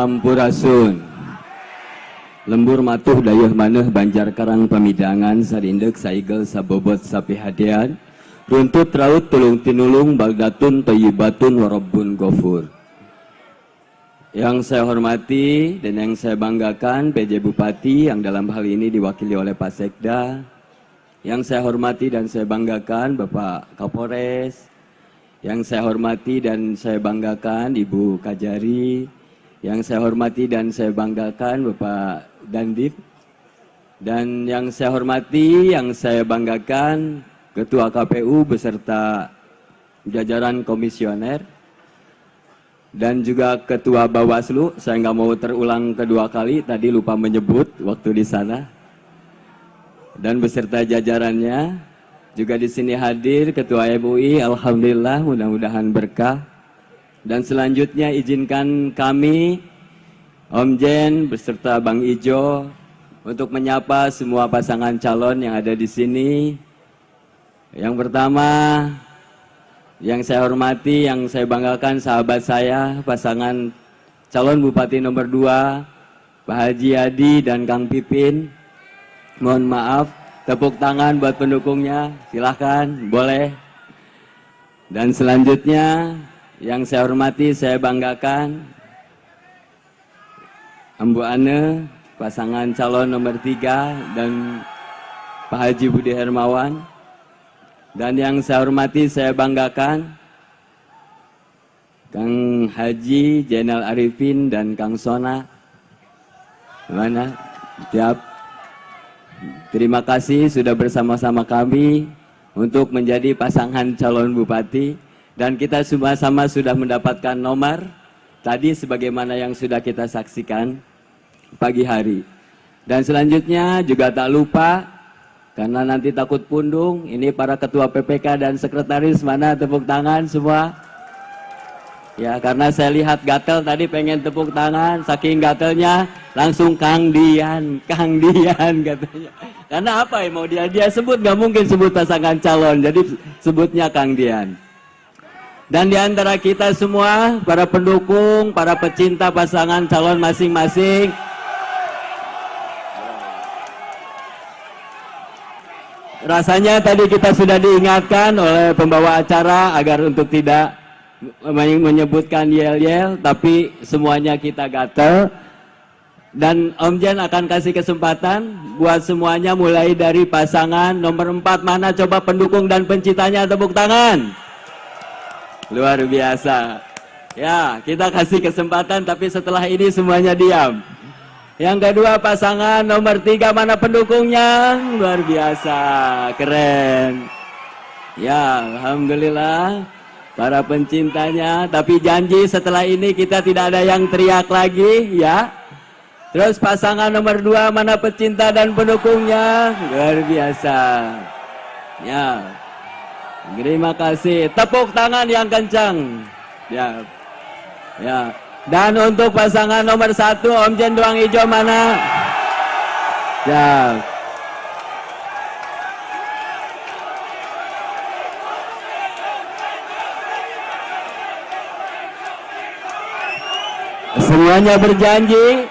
Sampurasun. Lembur matuh dayuh maneh Banjar Karang Pamidangan sarindek saigel sabobot sapihadean runtut raut tulung tinulung baldatun thayyibatun warabbun ghafur. Yang saya hormati dan yang saya banggakan PJ Bupati yang dalam hal ini diwakili oleh Pak Sekda. Yang saya hormati dan saya banggakan Bapak Kapolres. Yang saya hormati dan saya banggakan Ibu Kajari. Yang saya hormati dan saya banggakan Bapak Dandim. Dan yang saya hormati, yang saya banggakan Ketua KPU beserta jajaran komisioner. Dan juga Ketua Bawaslu, saya nggak mau terulang kedua kali, tadi lupa menyebut waktu di sana. Dan beserta jajarannya. Juga di sini hadir Ketua MUI, alhamdulillah mudah-mudahan berkah. Dan selanjutnya izinkan kami Om Jen beserta Bang Ijo untuk menyapa semua pasangan calon yang ada di sini. Yang pertama, yang saya hormati, yang saya banggakan sahabat saya, pasangan calon Bupati nomor 2, Pak Haji Adi dan Kang Pipin. Mohon maaf. Tepuk tangan buat pendukungnya, silahkan, boleh. Dan selanjutnya, yang saya hormati, saya banggakan, Ambu Ane, pasangan calon nomor 3, dan Pak Haji Budi Hermawan. Dan yang saya hormati, saya banggakan, Kang Haji Jainal Arifin dan Kang Sona. Mana? Siap. Terima kasih sudah bersama-sama kami untuk menjadi pasangan calon bupati dan kita sama-sama sudah mendapatkan nomor tadi sebagaimana yang sudah kita saksikan pagi hari. Dan selanjutnya juga tak lupa karena nanti takut pundung, ini para ketua PPK dan sekretaris mana tepuk tangan semua. Ya, karena saya lihat gatel tadi pengen tepuk tangan, saking gatelnya langsung Kang Dian katanya. Karena apa ya mau dia sebut nggak mungkin sebut pasangan calon, jadi sebutnya Kang Dian. Dan di antara kita semua, para pendukung, para pecinta pasangan calon masing-masing, rasanya tadi kita sudah diingatkan oleh pembawa acara agar untuk tidak menyebutkan yel-yel, tapi semuanya kita gatel. Dan Om Jen akan kasih kesempatan buat semuanya mulai dari pasangan nomor 4. Mana coba pendukung dan pencintanya tepuk tangan. Luar biasa. Ya, kita kasih kesempatan tapi setelah ini semuanya diam. Yang kedua pasangan nomor 3, mana pendukungnya? Luar biasa, keren. Ya, alhamdulillah. Para pencintanya, tapi janji setelah ini kita tidak ada yang teriak lagi, ya. Terus pasangan nomor 2, mana pecinta dan pendukungnya? Luar biasa. Ya. Terima kasih. Tepuk tangan yang kencang. Ya. Ya. Dan untuk pasangan nomor 1, Om Jen Doang Ijo mana? Ya. Semuanya berjanji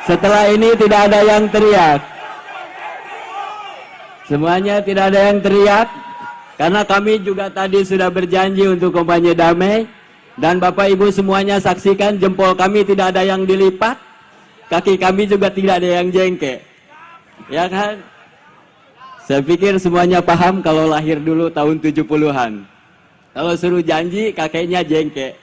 setelah ini tidak ada yang teriak. Semuanya tidak ada yang teriak karena kami juga tadi sudah berjanji untuk kampanye damai. Dan Bapak Ibu semuanya saksikan jempol kami tidak ada yang dilipat, kaki kami juga tidak ada yang jengkek. Ya kan? Saya pikir semuanya paham kalau lahir dulu tahun 70-an. Kalau suruh janji kakeknya jengkek.